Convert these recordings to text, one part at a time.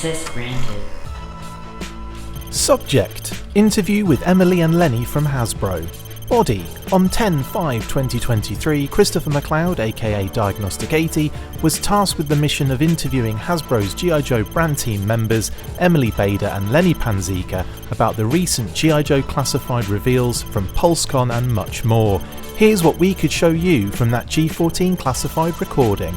Access granted. Subject: interview with Emily and Lenny from Hasbro. Body: on 10/5/2023, Christopher McLeod, aka Diagnostic 80, was tasked with the mission of interviewing Hasbro's G.I. Joe brand team members Emily Bader and Lenny Panzica about the recent G.I. Joe classified reveals from PulseCon and much more. Here's what we could show you from that G14 classified recording.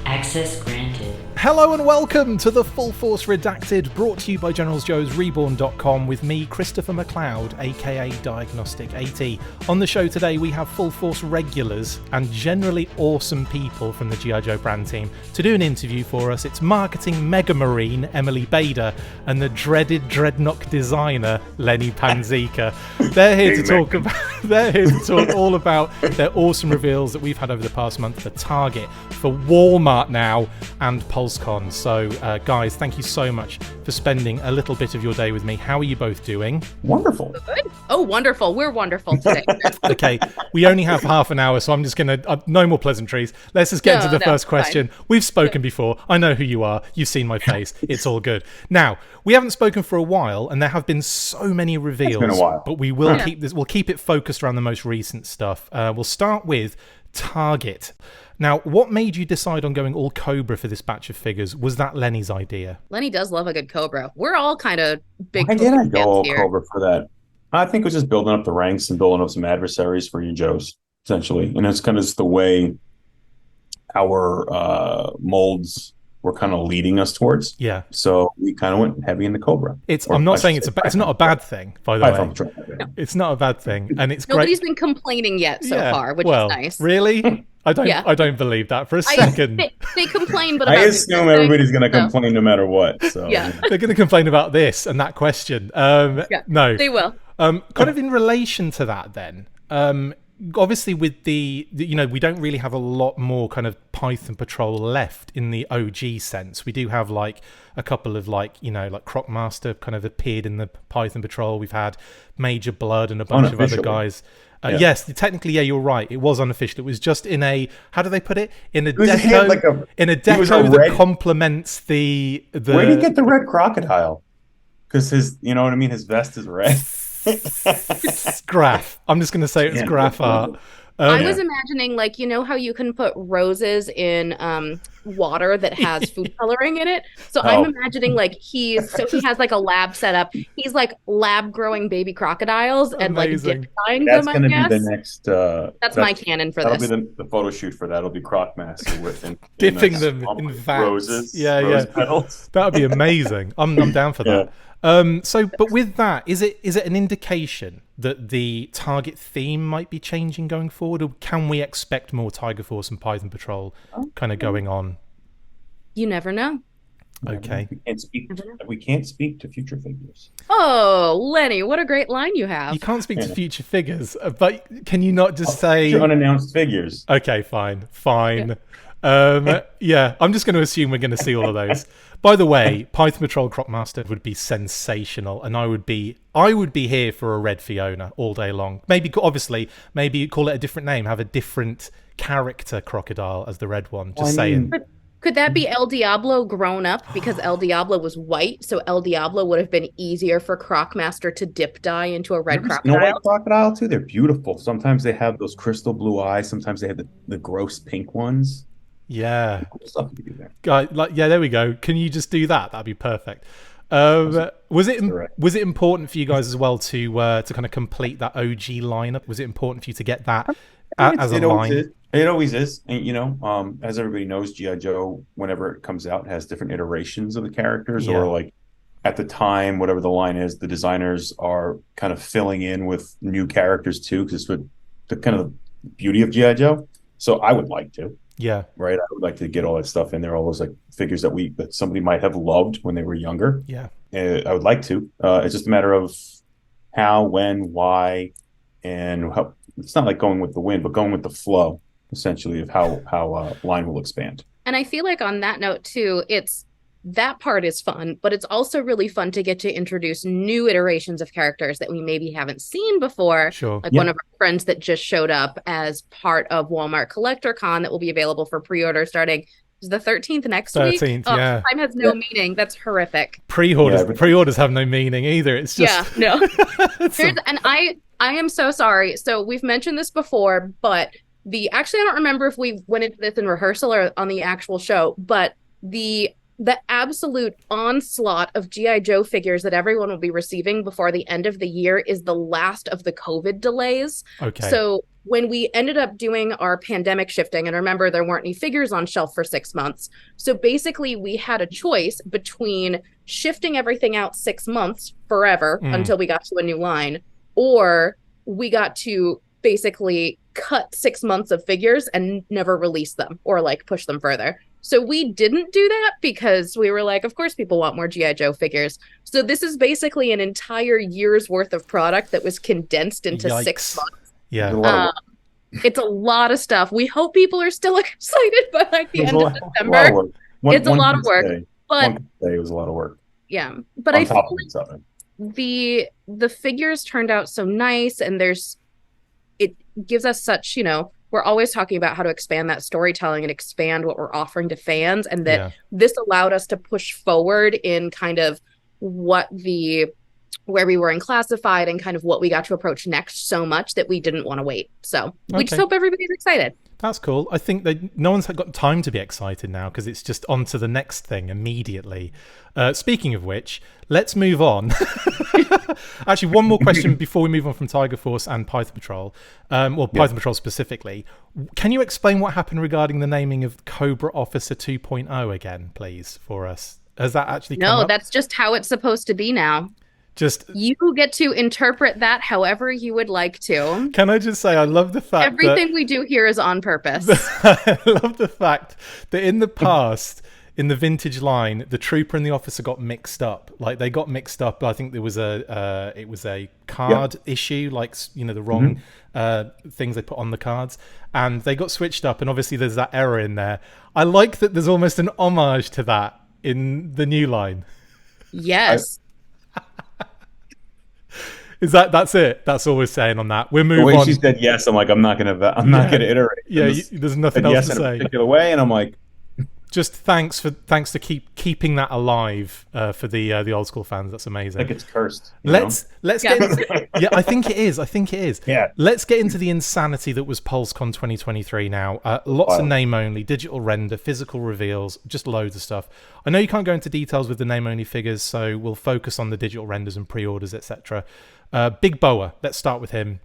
Access granted. Hello and welcome to the Full Force Redacted, brought to you by Generals Joe's Reborn.com with me, Christopher McLeod, aka Diagnostic 80. On the show today we have Full Force regulars and generally awesome people from the G.I. Joe brand team to do an interview for us. It's marketing mega marine Emily Bader and the dreaded dreadnought designer Lenny Panzica. They're here to talk all about their awesome reveals that we've had over the past month for Target, for Walmart now, and PulseCon. So guys, thank you so much for spending a little bit of your day with me. How are you both doing? Wonderful. Good. Oh, wonderful. We're wonderful today. Okay, we only have half an hour, so I'm just going to, no more pleasantries. Let's just get into the first question. Fine. We've spoken before. I know who you are. You've seen my face. It's all good. Now, we haven't spoken for a while, and there have been so many reveals. It's been a while. But we will keep this. We'll keep it focused around the most recent stuff. We'll start with Target. Now, what made you decide on going all Cobra for this batch of figures? Was that Lenny's idea? Lenny does love a good Cobra. We're all kind of big Why did I go all here. Cobra for that? I think it was just building up the ranks and building up some adversaries for you Joes, essentially. And it's kind of the way our molds were kind of leading us towards. Yeah. So we kind of went heavy into Cobra. I'm not saying it's not a bad thing, by the way. No. It's not a bad thing, and it's Nobody's great. been complaining yet so far, which is nice. Really? I don't believe that for a second. They complain, but I assume everybody's going to complain no matter what. So yeah, they're going to complain about this and that question. No, they will. Kind of in relation to that, then. Obviously, with the we don't really have a lot more kind of Python Patrol left in the OG sense. We do have like a couple of like Crocmaster kind of appeared in the Python Patrol. We've had Major Blood and a bunch of other guys. Yes, technically, you're right. It was unofficial. It was just in a, how do they put it? In a deco, that complements the. Where did he get the red crocodile? Because his vest is red. It's graph. I'm just going to say it's graph art. I was imagining, like, how you can put roses in water that has food coloring in it. So I'm imagining like he has like a lab set up. He's like lab growing baby crocodiles and like dip dyeing them. That's going to be the next. That's my canon for this. That'll be the photo shoot for that. It'll be Crocmaster with dipping them in vats. Roses. Rose petals. That would be amazing. I'm down for that. But with that, is it an indication that the Target theme might be changing going forward, or can we expect more Tiger Force and Python Patrol kind of going on? You never know. Okay. We can't speak to future figures. Oh, Lenny, what a great line you have. You can't speak to future figures, but can you not just say unannounced figures? Okay, fine. I'm just going to assume we're going to see all of those. By the way, Python Patrol Crocmaster would be sensational, and I would be here for a red Fiona all day long. Maybe call it a different name, have a different character crocodile as the red one. Saying. But could that be El Diablo grown up? Because El Diablo was white, so El Diablo would have been easier for Crocmaster to dip dye into a red crocodile. White crocodile too. They're beautiful. Sometimes they have those crystal blue eyes. Sometimes they have the gross pink ones. Yeah. Cool stuff you can do there. There we go. Can you just do that? That'd be perfect. Was it important for you guys as well to kind of complete that OG lineup? Was it important for you to get that as a line? It always is. And as everybody knows, G.I. Joe, whenever it comes out, has different iterations of the characters, or like at the time, whatever the line is, the designers are kind of filling in with new characters too, because it's what the kind of beauty of G.I. Joe. So I would like to. Yeah. Right. I would like to get all that stuff in there, all those like figures that somebody might have loved when they were younger. Yeah. I would like to. It's just a matter of how, when, why, and how. It's not like going with the wind, but going with the flow, essentially, of how line will expand. And I feel like on that note too, that part is fun, but it's also really fun to get to introduce new iterations of characters that we maybe haven't seen before. Sure. Like one of our friends that just showed up as part of Walmart Collector Con that will be available for pre-order starting Is the 13th next 13th, week? Oh, yeah. time has no meaning. That's horrific. Pre-orders have no meaning either. It's just no. And I am so sorry. So we've mentioned this before, but actually I don't remember if we went into this in rehearsal or on the actual show, but the absolute onslaught of G.I. Joe figures that everyone will be receiving before the end of the year is the last of the COVID delays. Okay. So when we ended up doing our pandemic shifting, and remember, there weren't any figures on shelf for 6 months. So basically, we had a choice between shifting everything out 6 months forever until we got to a new line, or we got to basically cut 6 months of figures and never release them or like push them further. So we didn't do that because we were like, of course people want more G.I. Joe figures. So this is basically an entire year's worth of product that was condensed into 6 months. Yeah. It's a lot of stuff. We hope people are still excited by like the end of December. It's a lot of work. But it was a lot of work. Yeah. But I feel like the figures turned out so nice, and it gives us such, we're always talking about how to expand that storytelling and expand what we're offering to fans, and that this allowed us to push forward in kind of where we were in classified and kind of what we got to approach next so much that we didn't want to wait. So we just hope everybody's excited. That's cool. I think that no one's got time to be excited now because it's just on to the next thing immediately. Speaking of which, let's move on. Actually, one more question before we move on from Tiger Force and Python Patrol. Python Patrol specifically. Can you explain what happened regarding the naming of Cobra Officer 2.0 again, please, for us? Has that actually come up? No, that's just how it's supposed to be now. You get to interpret that however you would like to. Can I just say, I love the fact everything we do here is on purpose. I love the fact that in the past, in the vintage line, the trooper and the officer got mixed up. Like they got mixed up. I think there was a card issue, like the wrong things they put on the cards, and they got switched up. And obviously, there's that error in there. I like that there's almost an homage to that in the new line. Yes. That's it? That's all we're saying on that. We're moving on. The way she said yes, I'm like, I'm not gonna iterate. Yeah, there's nothing else to say. In a particular way, and I'm like, just thanks to keeping that alive for the old school fans. That's amazing. Like it's cursed. Let's get into, I think it is. Yeah. Let's get into the insanity that was PulseCon 2023 now. Lots of name only, digital render, physical reveals, just loads of stuff. I know you can't go into details with the name only figures, so we'll focus on the digital renders and pre-orders, etc. Big Boa, let's start with him.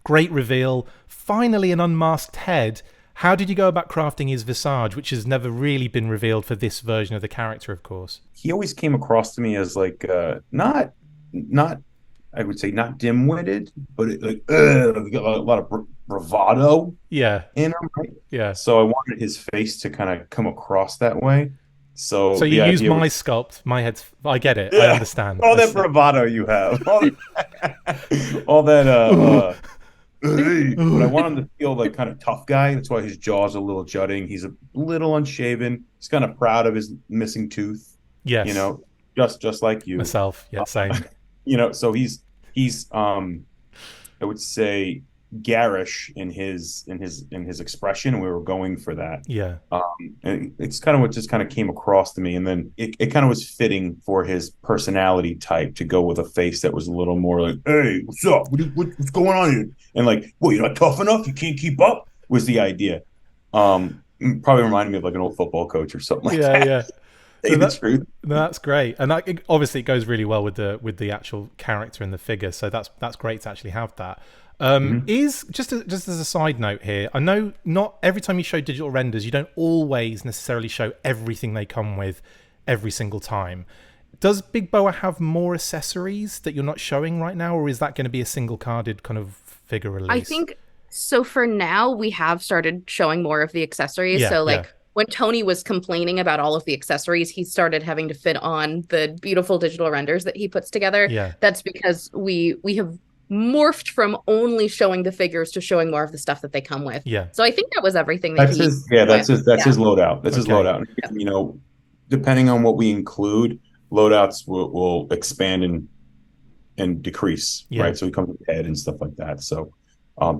Great reveal. Finally an unmasked head. How did you go about crafting his visage, which has never really been revealed for this version of the character, of course? He always came across to me as like not I would say not dim-witted, but got a lot of bravado in him, right? Yeah. So I wanted his face to kind of come across that way. So you use my sculpt, my head's. I get it. I understand. All that bravado you have, all that. But I want him to feel like kind of tough guy. That's why his jaw's a little jutting. He's a little unshaven. He's kind of proud of his missing tooth. Yes. Just like you. Myself. Yeah, same. So he's I would say garish in his expression. We were going for that. Yeah. And it's kind of what just kind of came across to me, and then it kind of was fitting for his personality type to go with a face that was a little more like, "Hey, what's up? What's going on here?" And like, "Well, you're not tough enough. You can't keep up." Was the idea. Probably reminded me of like an old football coach or something like that. Yeah. Truth. That's great, and obviously it goes really well with the actual character and the figure. So that's great to actually have that. Is just as a side note here, I know not every time you show digital renders, you don't always necessarily show everything they come with every single time. Does Big Boa have more accessories that you're not showing right now, or is that going to be a single carded kind of figure release? I think so. For now, we have started showing more of the accessories. When Tony was complaining about all of the accessories, he started having to fit on the beautiful digital renders that he puts together. Yeah. That's because we have morphed from only showing the figures to showing more of the stuff that they come with. Yeah. So I think that was everything that's his loadout. That's his loadout. Yeah. Depending on what we include, loadouts will expand and decrease. Right. So he comes with head and stuff like that. So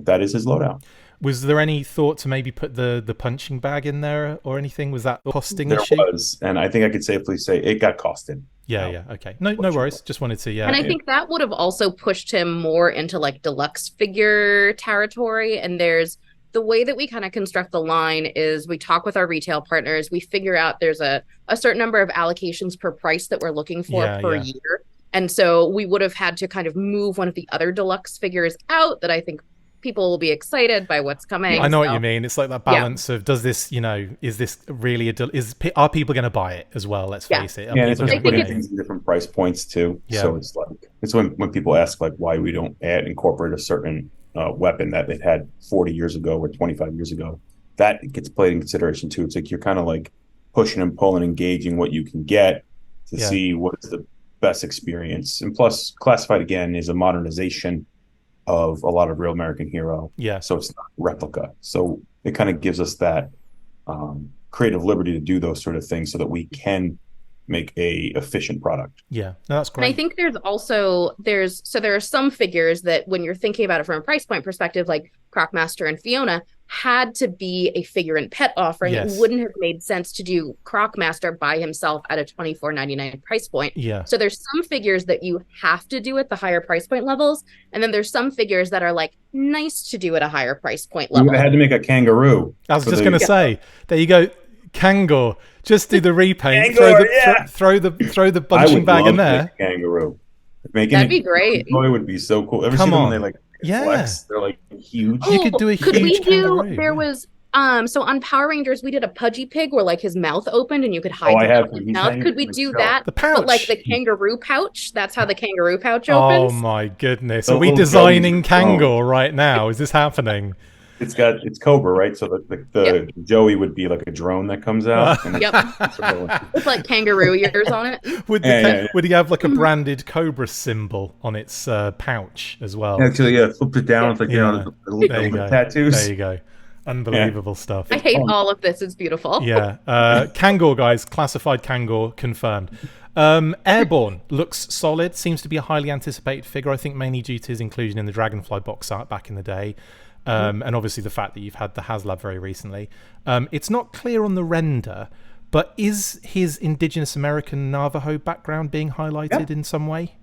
that is his loadout. Was there any thought to maybe put the punching bag in there or anything? Was that a costing issue? There was, and I think I could safely say it got costed. Yeah. Okay. No worries. Just wanted to, And I think that would have also pushed him more into like deluxe figure territory. And there's the way that we kind of construct the line is we talk with our retail partners. We figure out there's a certain number of allocations per price that we're looking for per year. And so we would have had to kind of move one of the other deluxe figures out that I think people will be excited by what's coming. I know what you mean. It's like that balance of, does this, is this really are people going to buy it as well? Let's face it. Yeah, it's putting things in different price points too. Yeah. So it's like, it's when people ask like why we don't incorporate a certain weapon that it had 40 years ago or 25 years ago, that gets played in consideration too. It's like you're kind of like pushing and pulling, engaging what you can get to see what is the best experience. And plus, Classified again is a modernization of a lot of Real American Hero. Yeah. So it's not replica. So it kind of gives us that creative liberty to do those sort of things so that we can make a efficient product. Yeah, no, that's great. And I think there are some figures that when you're thinking about it from a price point perspective, like Crocmaster and Fiona had to be a figure and pet offering. Yes. It wouldn't have made sense to do Crocmaster by himself at a $24.99 price point. Yeah. So there's some figures that you have to do at the higher price point levels, and then there's some figures that are like nice to do at a higher price point level. We had to make a kangaroo. I was just going to say, there you go, Kangor. Just do the repaint. Throw the bunching bag in there. Kangaroo. That'd be great. It would be so cool. Ever seen them when they like flex? They're like huge. You could do a huge kangaroo. There was so on Power Rangers we did a Pudgy Pig where like his mouth opened and you could hide his mouth. Could we do that? The pouch. But like the kangaroo pouch. That's how the kangaroo pouch opens. Oh my goodness. Are we designing Kangor right now? Is this happening? It's Cobra, right? So the Joey would be like a drone that comes out. With like kangaroo ears on it. Would he have like a branded Cobra symbol on its pouch as well? Actually, flipped it down. It's like little tattoos. There you go. Unbelievable stuff. I hate all of this. It's beautiful. Yeah. Kangor, guys. Classified Kangor confirmed. Airborne looks solid. Seems to be a highly anticipated figure. I think mainly due to his inclusion in the Dragonfly box art back in the day. And obviously the fact that you've had the HasLab very recently. It's not clear on the render, but is his indigenous American Navajo background being highlighted in some way?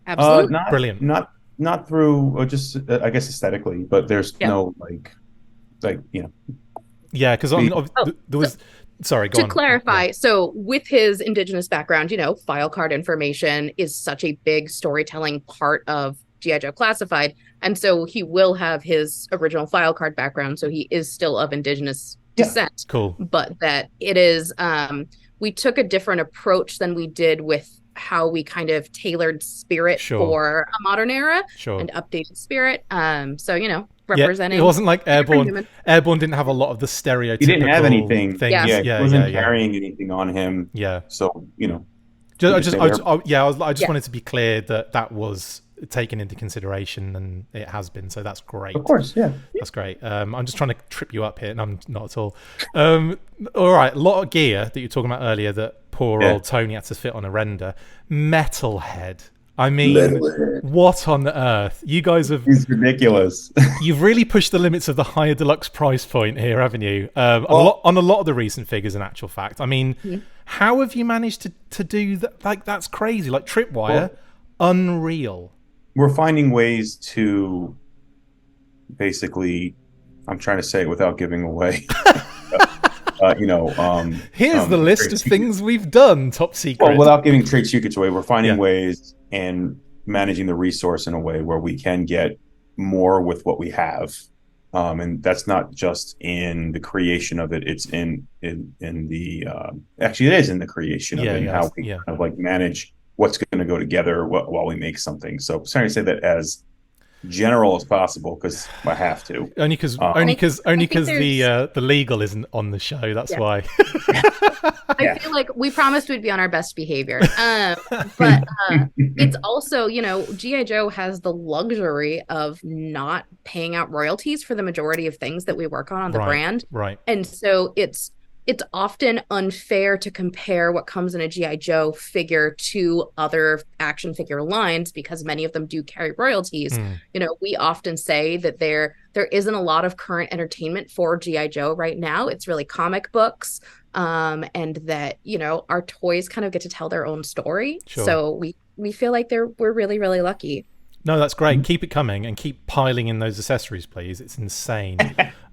Absolutely. Brilliant. Not through just I guess aesthetically, but there's no like Yeah, because there was. Sorry, go on. To clarify, so with his indigenous background, file card information is such a big storytelling part of G.I. Joe Classified. And so he will have his original file card background. So he is still of indigenous descent. Cool. But that it is, we took a different approach than we did with how we kind of tailored Spirit for a modern era and updated Spirit. So, representing. It wasn't like Airborne. Airborne didn't have a lot of the stereotypical. He didn't have anything. Things. He wasn't carrying anything on him. Yeah. So, I just wanted to be clear that was taken into consideration, and it has been, so that's great. Of course, that's great. I'm just trying to trip you up here, and I'm not at all. All right, a lot of gear that you were talking about earlier that poor old Tony had to fit on a render. Metalhead. I mean, what on earth? You guys have... It's ridiculous. You've really pushed the limits of the higher deluxe price point here, haven't you? On a lot of the recent figures, in actual fact. I mean, how have you managed to do that? Like, that's crazy. Like, Tripwire, unreal. We're finding ways to basically, I'm trying to say it without giving away. Here's the list of things we've done, top secret. Well, without giving trade secrets away, we're finding ways and managing the resource in a way where we can get more with what we have. And that's not just in the creation of it; it's in the actually it is in the creation of it and how we kind of like manage what's going to go together while we make something. So I'm sorry to say that as general as possible because I have to. Only because the legal isn't on the show. That's why. I feel like we promised we'd be on our best behavior. But it's also, G.I. Joe has the luxury of not paying out royalties for the majority of things that we work on the brand. Right. And so it's it's often unfair to compare what comes in a GI Joe figure to other action figure lines because many of them do carry royalties. You know, we often say that there isn't a lot of current entertainment for GI Joe right now. It's really comic books, and that, you know, our toys kind of get to tell their own story. Sure. So we feel like we're really, really lucky. No, that's great. Keep it coming and keep piling in those accessories, please. It's insane.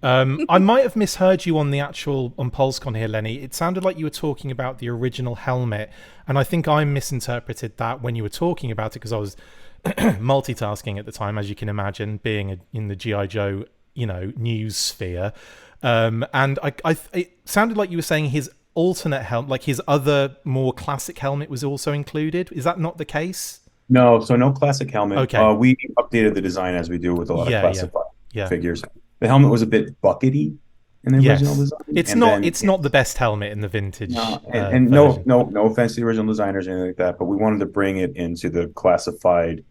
I might have misheard you on PulseCon here, Lenny. It sounded like you were talking about the original helmet, and I think I misinterpreted that when you were talking about it because I was multitasking at the time, as you can imagine, being in the GI Joe, you know, news sphere. And it sounded like you were saying his alternate helmet, like his other more classic helmet, was also included. Is that not the case? No, so no classic helmet. Okay. We updated the design as we do with a lot of classified figures. The helmet was a bit buckety in the original design. It's not the best helmet in the vintage. No, and no offense to the original designers or anything like that, but we wanted to bring it into the classified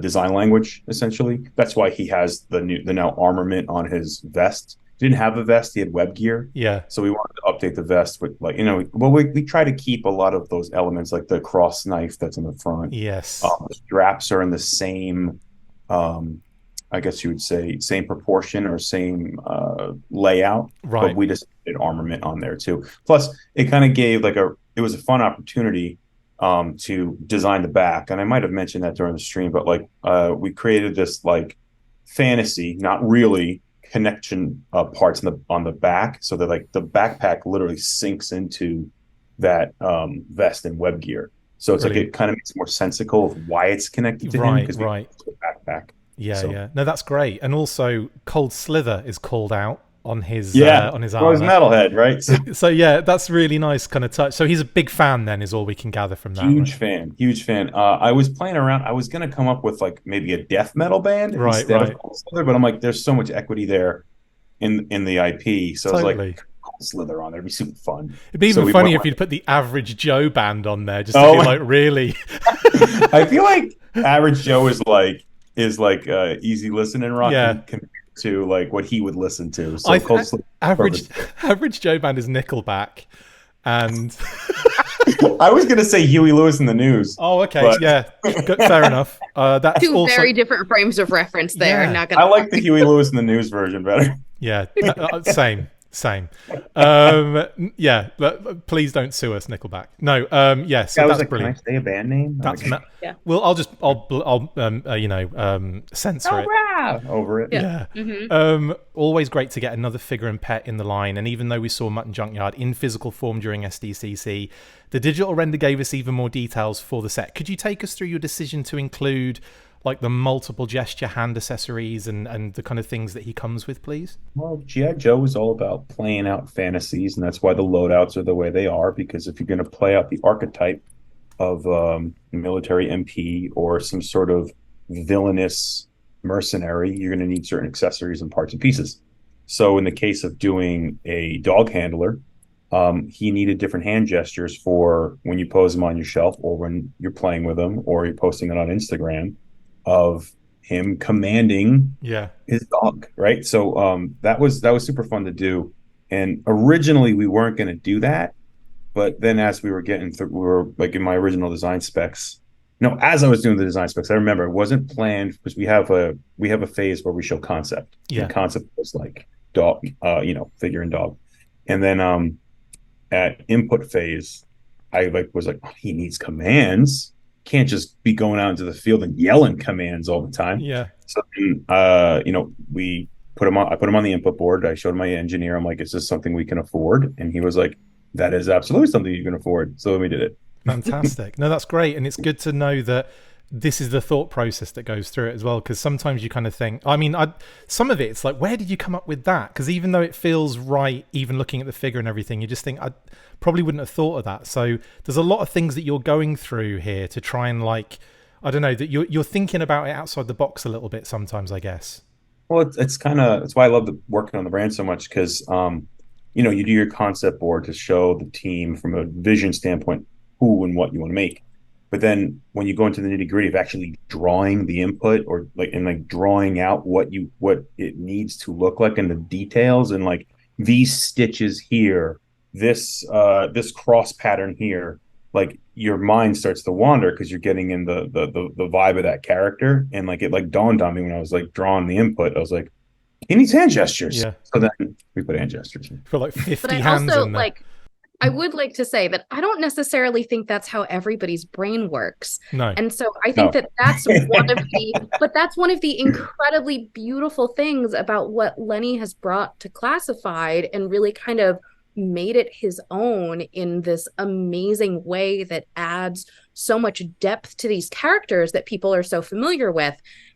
design language. Essentially, that's why he has the now armament on his vest. He didn't have a vest; he had web gear. Yeah. So we wanted to update the vest with, like, you know, well, we try to keep a lot of those elements, like the cross knife that's in the front. Yes. The straps are in the same, I guess you would say, same proportion or same layout. Right. But we just did armament on there too. Plus, it kind of gave it was a fun opportunity to design the back, and I might have mentioned that during the stream, but we created this like fantasy, not really, connection parts on the back, so that like the backpack literally sinks into that vest and web gear. So it's like it kind of makes more sensical of why it's connected to him, because it's a backpack. Yeah. No, that's great. And also, Cold Slither is called out on his on his armor. Well, his metalhead, right? So yeah, that's really nice kind of touch. So he's a big fan, then, is all we can gather from that. Huge fan. I was playing around. I was gonna come up with like maybe a death metal band instead of Cold Slither, but I'm like, there's so much equity there in the IP. So I was like, Cold Slither on there, it'd be super fun. It'd be even funny if you'd put the Average Joe band on there, just to be like, really. I feel like Average Joe is like easy listening rock. Yeah. To like what he would listen to. So Average Joe band is Nickelback, and I was gonna say Huey Lewis and the News. Oh, okay, but... yeah, fair enough. That's two very different frames of reference there. Yeah. Not gonna. I like the Huey Lewis and the News version better. Yeah, same. Yeah, but please don't sue us, Nickelback. No, so that's brilliant. Can I say a band name? That's well, I'll censor it. Over it. Yeah. Mm-hmm. Always great to get another figure and pet in the line, and even though we saw Mutton Junkyard in physical form during SDCC, the digital render gave us even more details for the set. Could you take us through your decision to include like the multiple gesture hand accessories and the kind of things that he comes with, please? Well, G.I. Joe is all about playing out fantasies, and that's why the loadouts are the way they are, because if you're going to play out the archetype of military MP or some sort of villainous mercenary, you're going to need certain accessories and parts and pieces. So in the case of doing a dog handler, he needed different hand gestures for when you pose him on your shelf, or when you're playing with him, or you're posting it on Instagram, of him commanding his dog, right? So that was super fun to do. And originally we weren't going to do that, but then as we were getting through, we were like in my original design specs. No, as I was doing the design specs, I remember it wasn't planned, because we have a phase where we show concept. Yeah. The concept was like dog, figure and dog. And then at input phase, I was like, he needs commands. Can't just be going out into the field and yelling commands all the time. Yeah. So we put him on. I put him on the input board. I showed my engineer. I'm like, is this something we can afford? And he was like, that is absolutely something you can afford. So we did it. Fantastic. No, that's great. And it's good to know that this is the thought process that goes through it as well, because sometimes you kind of think, some of it's like, where did you come up with that? Because even though it feels right, even looking at the figure and everything, you just think, I probably wouldn't have thought of that. So there's a lot of things that you're going through here to try and that you're thinking about it outside the box a little bit sometimes, I guess. Well, it's why I love working on the brand so much, because you do your concept board to show the team from a vision standpoint who and what you want to make. But then when you go into the nitty gritty of actually drawing the input, or drawing out what it needs to look like, and the details, and like these stitches here, this cross pattern here, like your mind starts to wander because you're getting in the vibe of that character. And like it like dawned on me when I was like drawing the input, I was like, he needs hand gestures. Yeah. So then we put hand gestures in. For like 50 But I hands also in there. like I would like to say that I don't necessarily think that's how everybody's brain works. No. And so I think that that's one of the incredibly beautiful things about what Lenny has brought to Classified and really kind of made it his own in this amazing way that adds so much depth to these characters that people are so familiar with.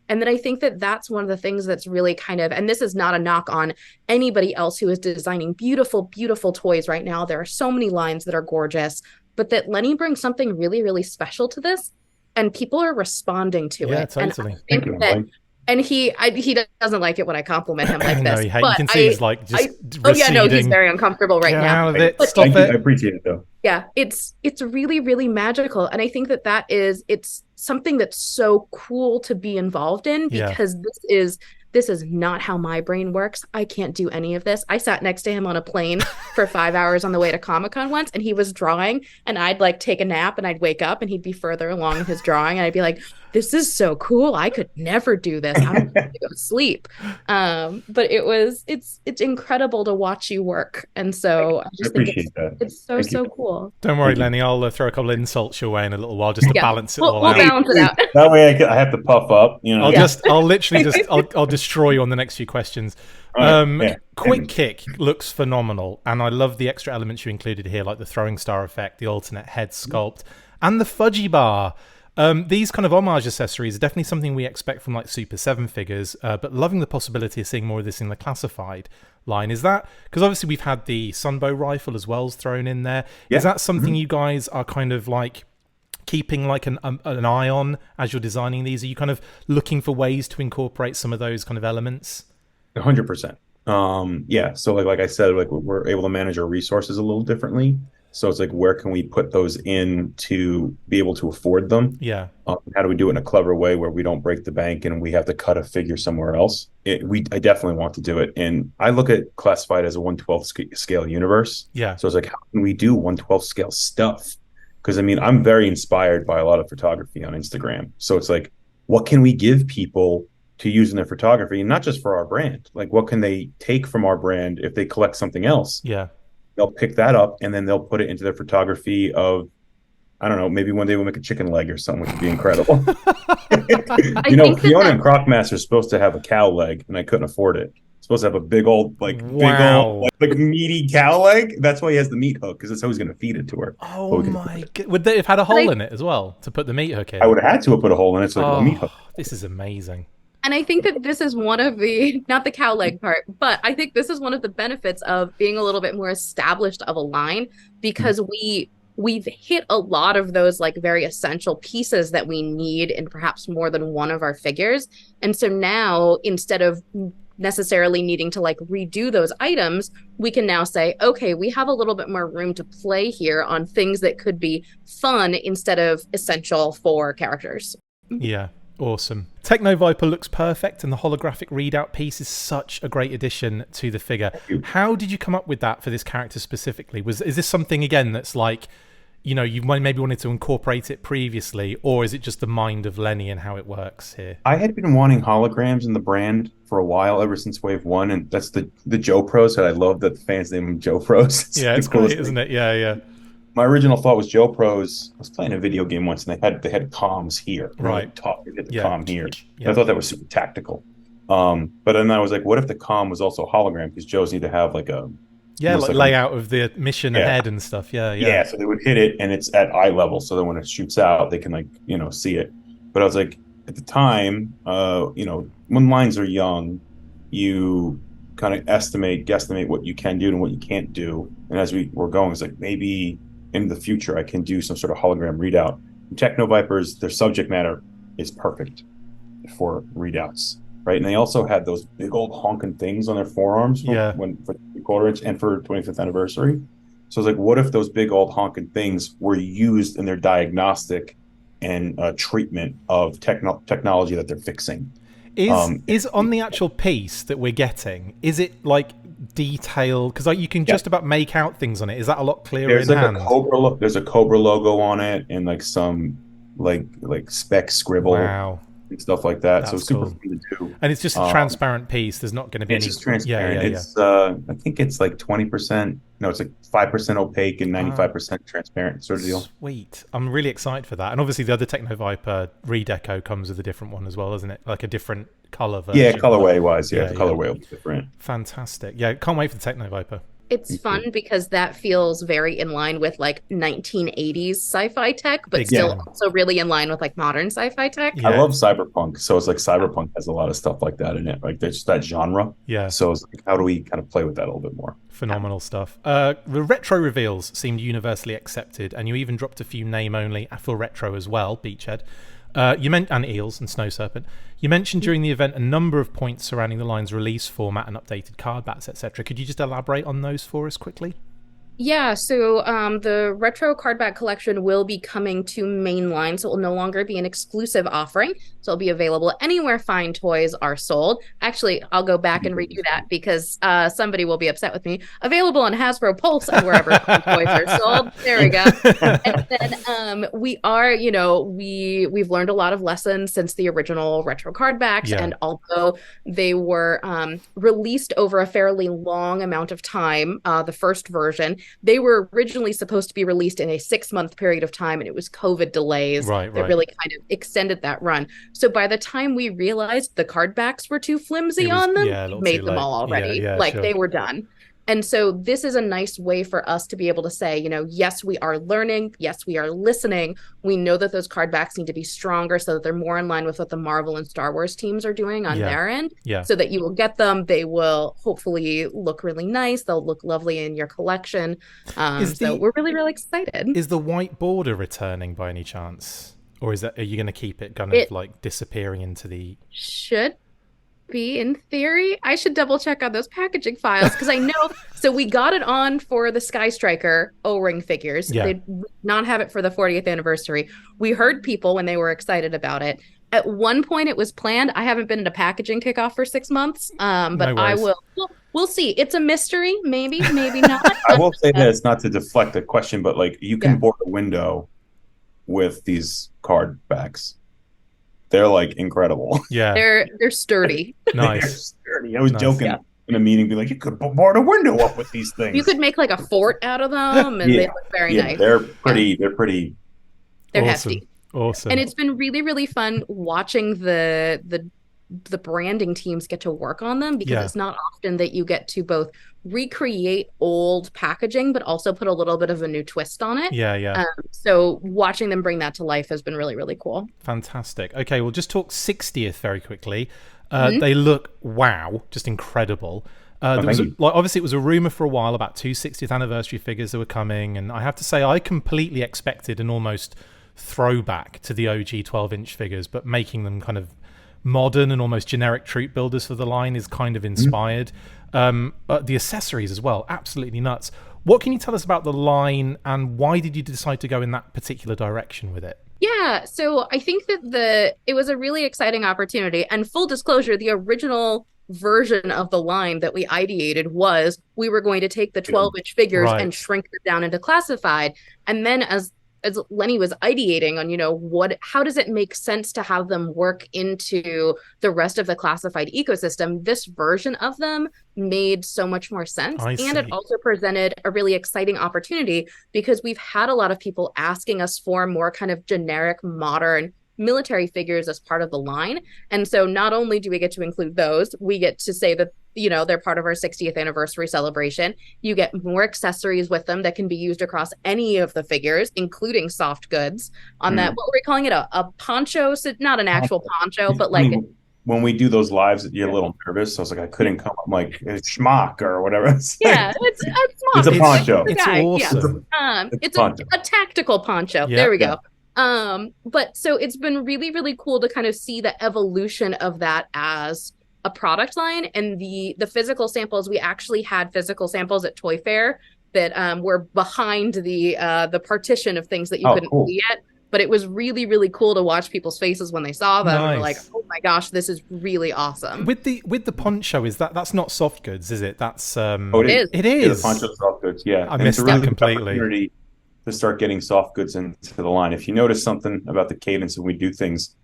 And then I think that that's one of the things that's really kind of, and this is not a knock on anybody else who is designing beautiful, beautiful toys right now. There are so many lines that are gorgeous, but that Lenny brings something really, really special to this, and people are responding to it. Yeah, totally. Thank you, Mike. And he doesn't like it when I compliment him like No, this. you can see he's like just oh yeah, no, he's very uncomfortable right now. Out of it. Stop it. I appreciate it though. Yeah, it's really, really magical. And I think that it's something that's so cool to be involved in, because this is not how my brain works. I can't do any of this. I sat next to him on a plane for 5 hours on the way to Comic-Con once, and he was drawing, and I'd like take a nap and I'd wake up and he'd be further along in his drawing, and I'd be like, this is so cool. I could never do this. I don't have to go to sleep. But it's incredible to watch you work. And so I just think it's so cool. Don't worry, Lenny, I'll throw a couple of insults your way in a little while just to balance it all out. We'll balance it out. That way I have to puff up, you know. I'll destroy you on the next few questions. Quick Kick looks phenomenal, and I love the extra elements you included here, like the throwing star effect, the alternate head sculpt, and the fudgy bar. These kind of homage accessories are definitely something we expect from like Super 7 figures, but loving the possibility of seeing more of this in the Classified line. Is that because obviously we've had the Sunbow rifle as well as thrown in there? Is that something you guys are kind of like keeping like an eye on as you're designing these? Are you kind of looking for ways to incorporate some of those kind of elements? 100%. So like I said, like we're able to manage our resources a little differently. So it's like, where can we put those in to be able to afford them? Yeah. How do we do it in a clever way where we don't break the bank and we have to cut a figure somewhere else? I definitely want to do it. And I look at Classified as a 1/12 scale universe. Yeah. So it's like, how can we do 1/12 scale stuff? Because I mean, I'm very inspired by a lot of photography on Instagram. So it's like, what can we give people to use in their photography? And not just for our brand. Like, what can they take from our brand if they collect something else? Yeah. They'll pick that up and then they'll put it into their photography of, I don't know, maybe one day we'll make a chicken leg or something, which would be incredible. Fiona and Crocmaster is supposed to have a cow leg, and I couldn't afford it. It's supposed to have a big old meaty cow leg. That's why he has the meat hook, because that's how he's going to feed it to her. Oh my god! Would they have had a hole in it as well to put the meat hook in? I would have had to have put a hole in it, so like a meat hook. This is amazing. And I think that this is one of the, not the cow leg part, but I think this is one of the benefits of being a little bit more established of a line, because we've hit a lot of those like very essential pieces that we need in perhaps more than one of our figures. And so now, instead of necessarily needing to like redo those items, we can now say, okay, we have a little bit more room to play here on things that could be fun instead of essential for characters. Yeah. Awesome. Tele-Viper looks perfect, and the holographic readout piece is such a great addition to the figure. How did you come up with that for this character specifically? Is this something, again, that's like, you maybe wanted to incorporate it previously, or is it just the mind of Lenny and how it works here? I had been wanting holograms in the brand for a while, ever since Wave 1, and that's the Joe Pros that I love that the fans name them Joe Pros. It's great, isn't it? Yeah. My original thought was Joe Pros. I was playing a video game once, and they had comms here. Right. They hit the comm here. I thought that was super tactical. But then I was like, what if the comm was also hologram? Because Joes need to have like a layout of the mission ahead and stuff. Yeah. So they would hit it, and it's at eye level, so that when it shoots out, they can see it. But I was like, at the time, when lines are young, you kind of guesstimate what you can do and what you can't do. And as we were going, it's like, maybe in the future I can do some sort of hologram readout. Tele-Vipers, their subject matter is perfect for readouts, right? And they also had those big old honking things on their forearms for the quarter inch and for 25th anniversary. So I was like, what if those big old honking things were used in their diagnostic and treatment of technology that they're fixing? Is on the actual piece that we're getting, is it like detailed, because you can just about make out things on it. Is that a lot clearer There's in like hand? there's a Cobra logo on it, and like some like spec scribble. Wow. And stuff like that. That's so it's super cool. fun to do. And it's just a transparent piece. There's not going to be It's any. just transparent. Yeah. It's I think it's like 20%. No, it's like 5% opaque and 95% transparent sort of deal. Sweet. I'm really excited for that. And obviously the other Tele-Viper redeco comes with a different one as well, doesn't it? Like a different color version. Yeah, colorway wise. The colorway will be different. Fantastic. Yeah, can't wait for the Tele-Viper. It's fun because that feels very in line with like 1980s sci-fi tech, but still also really in line with like modern sci-fi tech. I love cyberpunk, so it's like cyberpunk has a lot of stuff like that in it, like there's just that genre. Yeah. So it's like, how do we kind of play with that a little bit more? Phenomenal stuff. The retro reveals seemed universally accepted, and you even dropped a few name-only for retro as well, Beachhead. You meant and Eels and Snow Serpent. You mentioned during the event a number of points surrounding the line's release format and updated card backs, etc. Could you just elaborate on those for us quickly? Yeah, so the retro cardback collection will be coming to mainline, so it will no longer be an exclusive offering. So it'll be available anywhere fine toys are sold. Actually, I'll go back and redo that because somebody will be upset with me. Available on Hasbro Pulse and wherever fine toys are sold. There we go. And then we are, we've learned a lot of lessons since the original retro cardbacks. Yeah. And although they were released over a fairly long amount of time, the first version, they were originally supposed to be released in a 6-month period of time, and it was COVID delays that really kind of extended that run. So by the time we realized the card backs were too flimsy on them, we made them all already. They were done. And so this is a nice way for us to be able to say, yes, we are learning. Yes, we are listening. We know that those card backs need to be stronger so that they're more in line with what the Marvel and Star Wars teams are doing on their end. Yeah. So that you will get them. They will hopefully look really nice. They'll look lovely in your collection. So we're really, really excited. Is the white border returning by any chance? Or are you going to keep it kind of like disappearing into the... Should be in theory. I should double check on those packaging files because I know. So we got it on for the Sky Striker O-ring figures. Yeah. They did not have it for the 40th anniversary. We heard people when they were excited about it. At one point it was planned. I haven't been at a packaging kickoff for 6 months, but no I will. We'll see. It's a mystery. Maybe not. I will say this, not to deflect the question, but like you can board a window with these card backs. They're like incredible. Yeah, they're sturdy. Nice. They're sturdy. I was joking in a meeting, be like, you could board a window up with these things. You could make like a fort out of them, and they look very nice. They're pretty. They're pretty. They're hefty. Awesome. And it's been really, really fun watching the branding teams get to work on them because it's not often that you get to both recreate old packaging but also put a little bit of a new twist on it. So watching them bring that to life has been really, really cool. Fantastic. Okay, we'll just talk 60th very quickly. They look just incredible. Obviously it was a rumor for a while about 2 60th anniversary figures that were coming, and I have to say I completely expected an almost throwback to the OG 12-inch figures, but making them kind of modern and almost generic troop builders for the line is kind of inspired. The accessories as well, absolutely nuts. What can you tell us about the line, and why did you decide to go in that particular direction with it? Yeah, so I think that it was a really exciting opportunity. And full disclosure, the original version of the line that we ideated was we were going to take the 12-inch figures and shrink them down into classified. And then as Lenny was ideating on, how does it make sense to have them work into the rest of the classified ecosystem? This version of them made so much more sense. And it also presented a really exciting opportunity because we've had a lot of people asking us for more kind of generic, modern military figures as part of the line. And so not only do we get to include those, we get to say that they're part of our 60th anniversary celebration. You get more accessories with them that can be used across any of the figures, including soft goods. On that, what were we calling it? A poncho? So not an actual poncho, but like... When we do those lives, you're a little nervous. So I was like, I couldn't come up like it's schmuck or whatever. It's it's a poncho. It's awesome. It's a tactical poncho. There we go. But so it's been really, really cool to kind of see the evolution of that as a product line. And the physical samples, we actually had physical samples at Toy Fair that were behind the partition of things that you couldn't see yet. but it was really, really cool to watch people's faces when they saw them. Nice. And were like, oh my gosh, this is really awesome. With the poncho, that's not soft goods, is it? That's it is. It Yeah, is. the poncho soft goods, yeah. I missed that completely. Opportunity to start getting soft goods into the line. If you notice something about the cadence when we do things,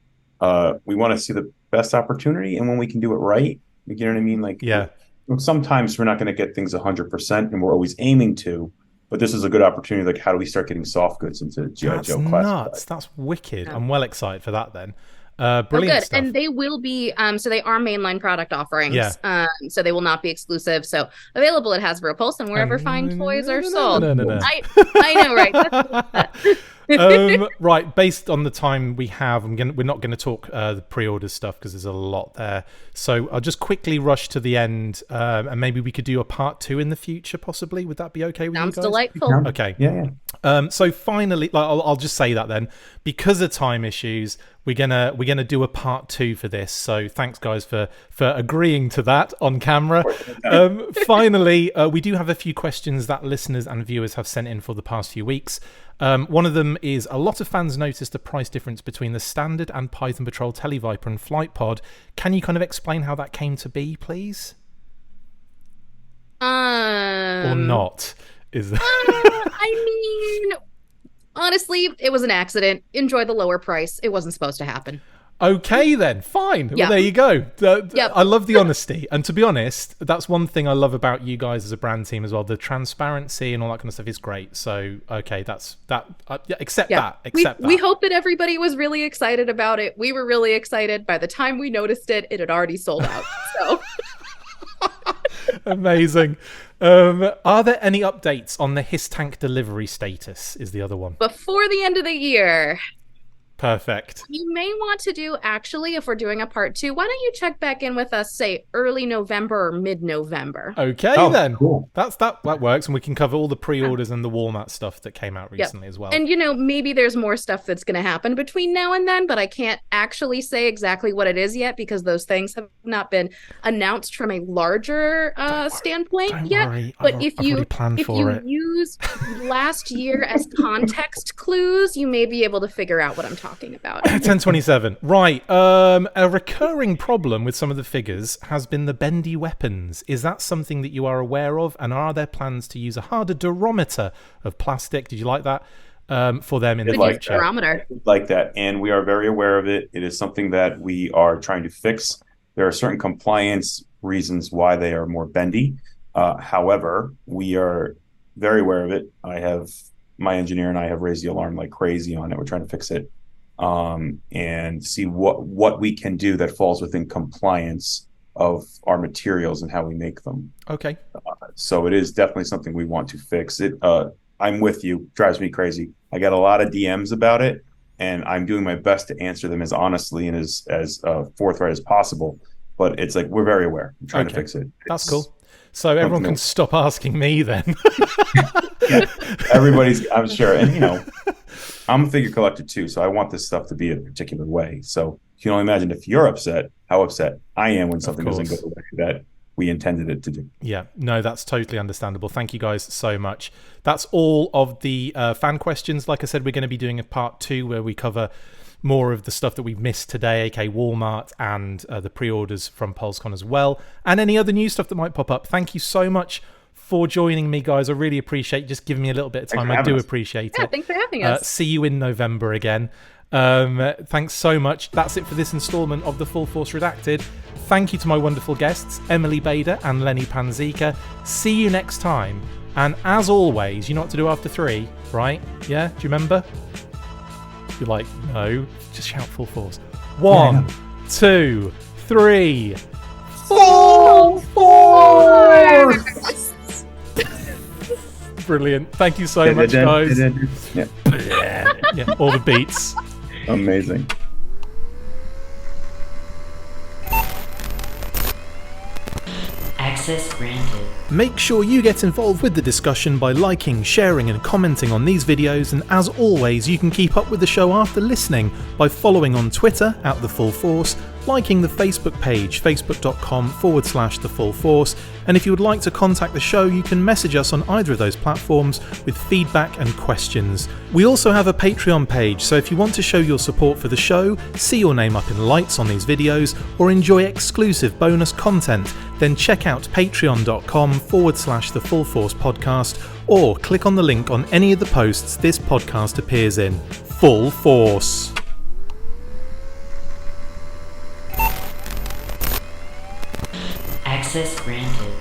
we want to see the best opportunity, and when we can do it right, you know what I mean? Like, yeah. Sometimes we're not going to get things 100%, and we're always aiming to. But this is a good opportunity. Like, how do we start getting soft goods into G.I. Joe class? Nuts. That's wicked. Yeah. I'm well excited for that then. Brilliant stuff. And they will be so they are mainline product offerings. Yeah. So they will not be exclusive. So available at Hasbro Pulse and wherever fine toys are sold. No. I know, right? Right, based on the time we have, we're not going to talk the pre-order stuff because there's a lot there. So I'll just quickly rush to the end, and maybe we could do a part 2 in the future, possibly. Would that be okay with you guys? Sounds delightful. Okay. Yeah. So finally, I'll just say that then, because of time issues, we're gonna do a part 2 for this. So thanks, guys, for agreeing to that on camera. Finally, we do have a few questions that listeners and viewers have sent in for the past few weeks. One of them is, a lot of fans noticed the price difference between the standard and Python Patrol Tele-Viper and Flight Pod. Can you kind of explain how that came to be, please? Or not? I mean, honestly, it was an accident. Enjoy the lower price. It wasn't supposed to happen. Okay, then. Fine. Yeah. Well, there you go. Yep. I love the honesty. And to be honest, that's one thing I love about you guys as a brand team as well. The transparency and all that kind of stuff is great. So, okay, that's that. Accept that. Accept that. We hope that everybody was really excited about it. We were really excited. By the time we noticed it, it had already sold out. So... Amazing. Are there any updates on the HISS tank delivery status is the other one? Before the end of the year. Perfect. You may want to do, actually, if we're doing a part 2, why don't you check back in with us, say, early November or mid-November? Okay, then. Cool. That works, and we can cover all the pre-orders and the Walmart stuff that came out recently as well. And, maybe there's more stuff that's going to happen between now and then, but I can't actually say exactly what it is yet because those things have not been announced from a larger standpoint yet. Worry. But I've if you use last year as context clues, you may be able to figure out what I'm talking about. 1027. Right. A recurring problem with some of the figures has been the bendy weapons. Is that something that you are aware of? And are there plans to use a harder durometer of plastic? Did you like that? For them in the future? Like that. And we are very aware of it. It is something that we are trying to fix. There are certain compliance reasons why they are more bendy. However, we are very aware of it. My engineer and I have raised the alarm like crazy on it. We're trying to fix it. And see what we can do that falls within compliance of our materials and how we make them. Okay. So it is definitely something we want to fix. It. I'm with you. Drives me crazy. I got a lot of DMs about it, and I'm doing my best to answer them as honestly and as forthright as possible. But it's like, we're very aware. I'm trying to fix it. That's cool. So everyone can stop asking me then. Yeah, everybody's, I'm sure. And, I'm a figure collector too, so I want this stuff to be a particular way. So you can only imagine if you're upset, how upset I am when something doesn't go the way that we intended it to do. Yeah, no, that's totally understandable. Thank you guys so much. That's all of the fan questions. Like I said, we're going to be doing a part 2 where we cover more of the stuff that we've missed today, aka Walmart, and the pre-orders from PulseCon as well, and any other new stuff that might pop up. Thank you so much for joining me, guys. I really appreciate just giving me a little bit of time. I do appreciate it. Yeah, thanks for having us. See you in November again. Thanks so much. That's it for this installment of the Full Force Redacted. Thank you to my wonderful guests, Emily Bader and Lenny Panzica. See you next time. And as always, you know what to do after 3, right? Yeah? Do you remember? You're like, no. Just shout Full Force. 1, 2, 3. Full Force! Brilliant. Thank you so much, guys. Yeah, all the beats. Amazing. Access granted. Make sure you get involved with the discussion by liking, sharing and commenting on these videos, and as always, you can keep up with the show after listening by following on Twitter @TheFullForce, liking the Facebook page, facebook.com/The Full Force, and if you would like to contact the show, you can message us on either of those platforms with feedback and questions. We also have a Patreon page, so if you want to show your support for the show, see your name up in lights on these videos, or enjoy exclusive bonus content, then check out patreon.com/The Full Force Podcast, or click on the link on any of the posts this podcast appears in. Full Force. Access granted.